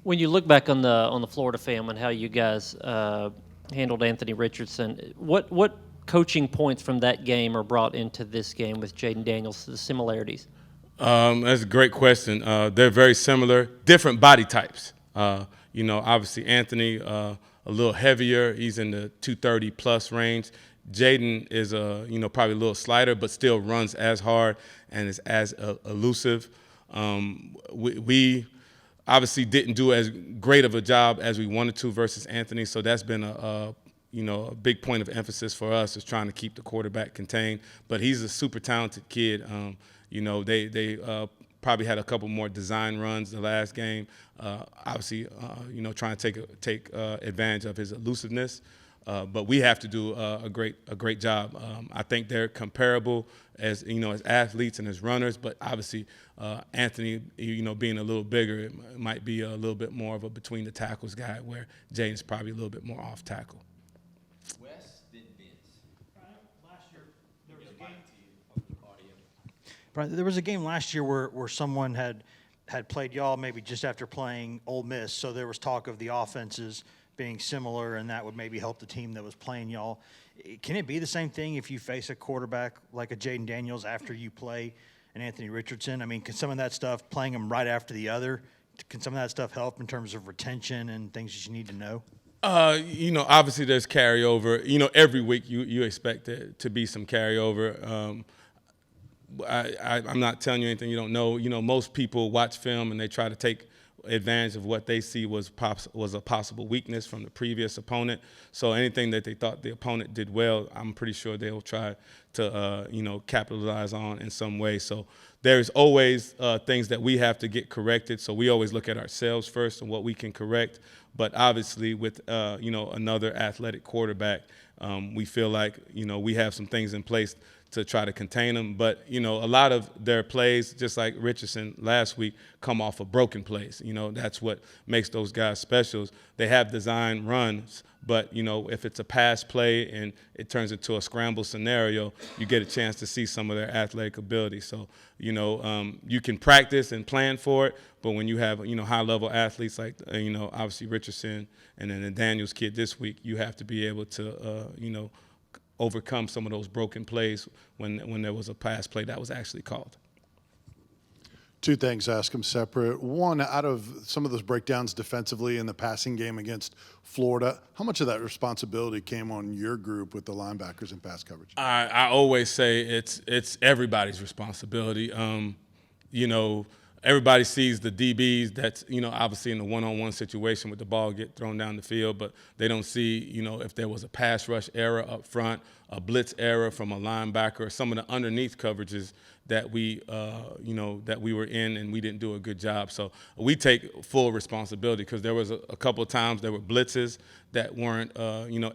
When you look back on the Florida film and how you guys handled Anthony Richardson, what coaching points from that game are brought into this game with Jaden Daniels? The similarities. That's a great question. They're very similar, different body types. Obviously Anthony a little heavier. He's in the 230 plus range. Jaden is probably a little slighter, but still runs as hard and is as elusive. We obviously didn't do as great of a job as we wanted to versus Anthony, so that's been a big point of emphasis for us is trying to keep the quarterback contained. But he's a super talented kid. They probably had a couple more design runs the last game. Obviously, trying to take advantage of his elusiveness. But we have to do a great job. I think they're comparable as as athletes and as runners. But obviously, Anthony, being a little bigger, it might be a little bit more of a between the tackles guy, where Jaden's probably a little bit more off tackle. Wes, then Vince. Last year, there was a game. Brian, there was a game last year where someone had played y'all maybe just after playing Ole Miss, so there was talk of the offenses being similar, and that would maybe help the team that was playing y'all. Can it be the same thing if you face a quarterback like a Jaden Daniels after you play an Anthony Richardson? I mean, can some of that stuff, playing them right after the other, can some of that stuff help in terms of retention and things that you need to know? Obviously there's carryover. Every week you expect it to be some carryover. I'm not telling you anything you don't know. Most people watch film and they try to take advantage of what they see was a possible weakness from the previous opponent. So anything that they thought the opponent did well, I'm pretty sure they'll try to capitalize on in some way. So there's always things that we have to get corrected. So we always look at ourselves first and what we can correct. But obviously with another athletic quarterback, we feel like we have some things in place to try to contain them. But, a lot of their plays, just like Richardson last week, come off of broken plays. That's what makes those guys specials. They have design runs, but, if it's a pass play and it turns into a scramble scenario, you get a chance to see some of their athletic ability. So, you can practice and plan for it, but when you have, high-level athletes like, obviously Richardson and then the Daniels kid this week, you have to be able to, overcome some of those broken plays when there was a pass play that was actually called. Two things, ask them separate. One, out of some of those breakdowns defensively in the passing game against Florida, how much of that responsibility came on your group with the linebackers and pass coverage? I always say it's everybody's responsibility. Everybody sees the DBs that's, obviously in the one-on-one situation with the ball get thrown down the field, but they don't see, if there was a pass rush error up front, a blitz error from a linebacker, or some of the underneath coverages that we were in and we didn't do a good job. So we take full responsibility because there was a couple of times there were blitzes that weren't,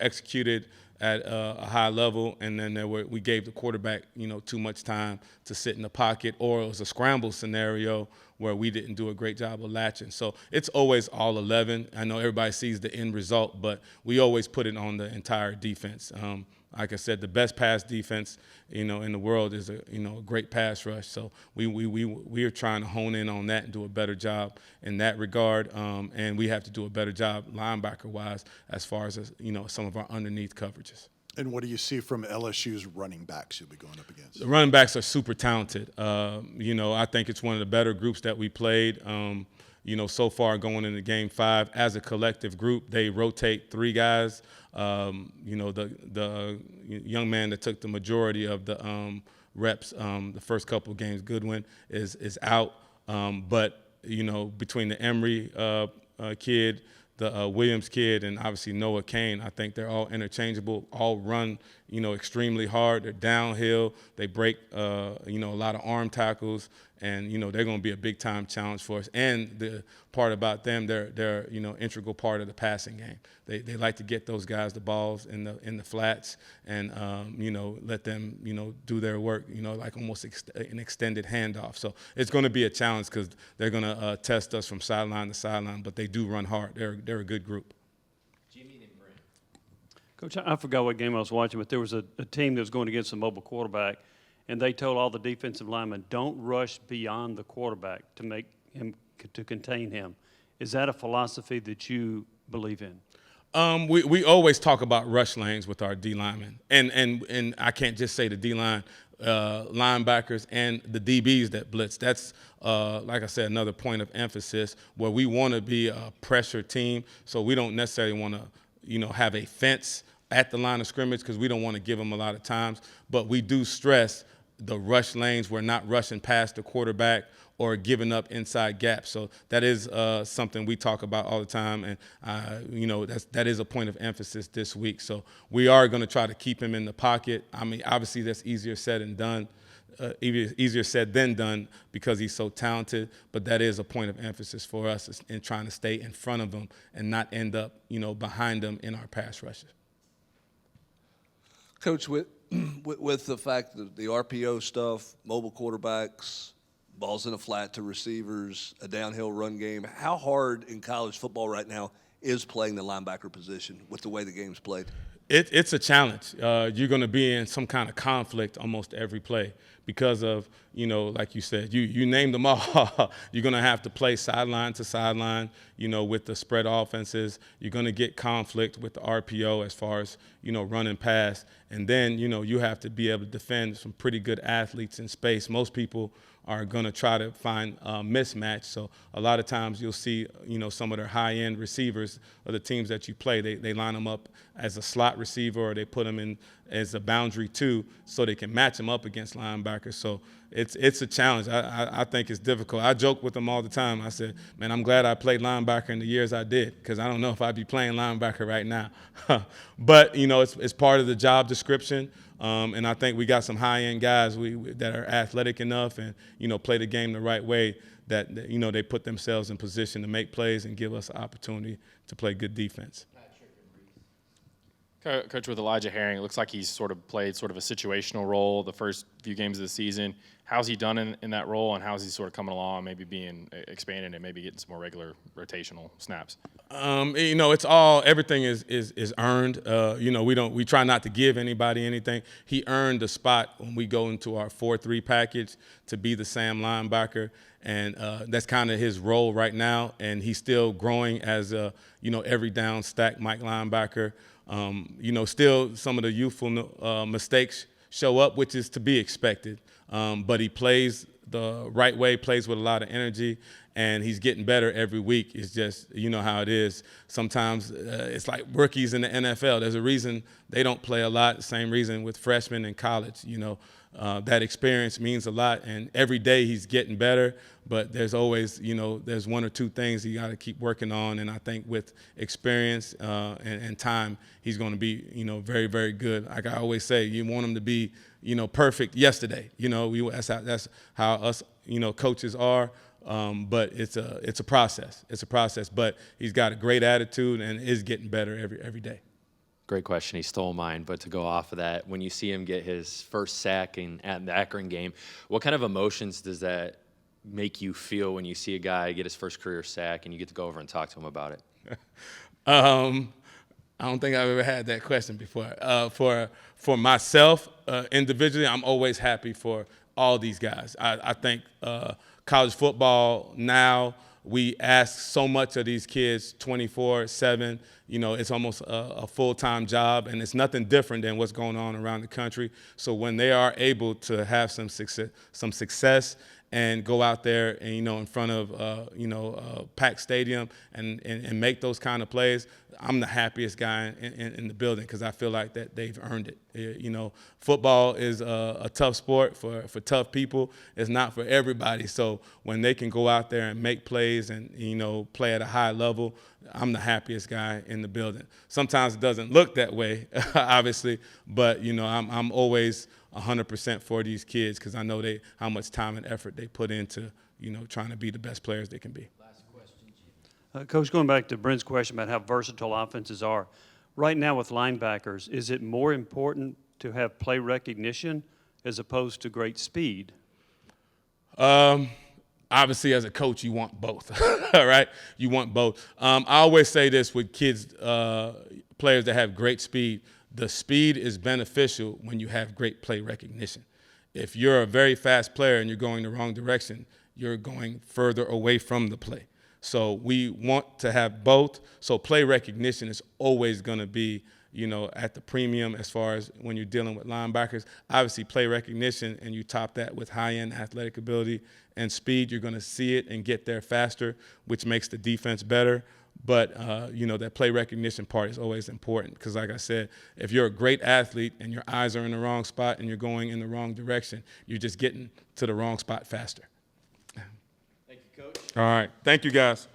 executed at a high level, and then we gave the quarterback, too much time to sit in the pocket, or it was a scramble scenario where we didn't do a great job of latching. So it's always all 11. I know everybody sees the end result, but we always put it on the entire defense. Like I said, the best pass defense, in the world is a great pass rush. So we are trying to hone in on that and do a better job in that regard. And we have to do a better job linebacker-wise as far as some of our underneath coverages. And what do you see from LSU's running backs you'll be going up against? The running backs are super talented. I think it's one of the better groups that we played. So far going into Game 5, as a collective group, they rotate three guys. The young man that took the majority of the reps the first couple of games, Goodwin, is out. But between the Emory kid, the Williams kid, and obviously Noah Kane, I think they're all interchangeable, all run, extremely hard. They're downhill. They break, a lot of arm tackles, and, they're going to be a big-time challenge for us. And the part about them, they're integral part of the passing game. They like to get those guys the balls in the flats and, let them, do their work, like almost an extended handoff. So it's going to be a challenge because they're going to test us from sideline to sideline, but they do run hard. They're a good group. Jimmy and Brent. Coach, I forgot what game I was watching, but there was a team that was going against a mobile quarterback, and they told all the defensive linemen, don't rush beyond the quarterback to contain him. Is that a philosophy that you believe in? We always talk about rush lanes with our D linemen, and I can't just say the D line, linebackers and the DBs that blitz. That's like I said, another point of emphasis where we want to be a pressure team. So we don't necessarily want to, have a fence at the line of scrimmage because we don't want to give them a lot of times. But we do stress the rush lanes. We're not rushing past the quarterback or giving up inside gaps. So that is something we talk about all the time, and that is a point of emphasis this week. So we are going to try to keep him in the pocket. I mean, obviously that's easier said than done because he's so talented, but that is a point of emphasis for us in trying to stay in front of him and not end up, behind him in our pass rushes. Coach, with the fact that the RPO stuff, mobile quarterbacks, balls in a flat to receivers, a downhill run game, how hard in college football right now is playing the linebacker position with the way the game's played? It's a challenge. You're going to be in some kind of conflict almost every play because of, like you said, you named them all. You're going to have to play sideline to sideline, with the spread offenses. You're going to get conflict with the RPO as far as, running pass. And then, you have to be able to defend some pretty good athletes in space. Most people are going to try to find a mismatch. So a lot of times you'll see, some of their high-end receivers of the teams that you play, they line them up as a slot receiver or they put them in as a boundary two so they can match them up against linebackers. So it's a challenge. I think it's difficult. I joke with them all the time. I said, man, I'm glad I played linebacker in the years I did because I don't know if I'd be playing linebacker right now. But, it's part of the job description. And I think we got some high-end guys that are athletic enough and, play the game the right way that, they put themselves in position to make plays and give us an opportunity to play good defense. Coach, with Elijah Herring, it looks like he's sort of played sort of a situational role the first few games of the season. How's he done in that role, and how's he sort of coming along, maybe being expanded and maybe getting some more regular rotational snaps? It's all, everything is earned. We try not to give anybody anything. He earned the spot when we go into our 4-3 package to be the Sam linebacker, and that's kind of his role right now. And he's still growing as a, every down stack Mike linebacker. Still some of the youthful mistakes show up, which is to be expected. But he plays the right way, plays with a lot of energy, and he's getting better every week. It's just, how it is. Sometimes it's like rookies in the NFL. There's a reason they don't play a lot, same reason with freshmen in college. That experience means a lot, and every day he's getting better, but there's always, there's one or two things you got to keep working on, and I think with experience and time, he's going to be, very, very good. Like I always say, you want him to be, perfect yesterday. That's how us, coaches are. But it's a process. It's a process. But he's got a great attitude and is getting better every day. Great question. He stole mine. But to go off of that, when you see him get his first sack at the Akron game, what kind of emotions does that make you feel when you see a guy get his first career sack and you get to go over and talk to him about it? I don't think I've ever had that question before. For myself, individually, I'm always happy for all these guys. I think college football now, we ask so much of these kids 24/7. It's almost a full-time job, and it's nothing different than what's going on around the country. So when they are able to have some success and go out there and, in front of, a packed stadium and make those kind of plays, I'm the happiest guy in the building because I feel like that they've earned it. Football is a tough sport for tough people. It's not for everybody. So when they can go out there and make plays and, play at a high level, I'm the happiest guy in the building. Sometimes it doesn't look that way, obviously, but, I'm always 100% for these kids because I know how much time and effort they put into, trying to be the best players they can be. Coach, going back to Brent's question about how versatile offenses are, right now with linebackers, is it more important to have play recognition as opposed to great speed? Obviously, as a coach, you want both, all right? You want both. I always say this with kids, players that have great speed. The speed is beneficial when you have great play recognition. If you're a very fast player and you're going the wrong direction, you're going further away from the play. So we want to have both. So play recognition is always going to be, at the premium as far as when you're dealing with linebackers. Obviously, play recognition, and you top that with high-end athletic ability and speed, you're going to see it and get there faster, which makes the defense better. But, that play recognition part is always important because, like I said, if you're a great athlete and your eyes are in the wrong spot and you're going in the wrong direction, you're just getting to the wrong spot faster. Thank you, Coach. All right. Thank you, guys.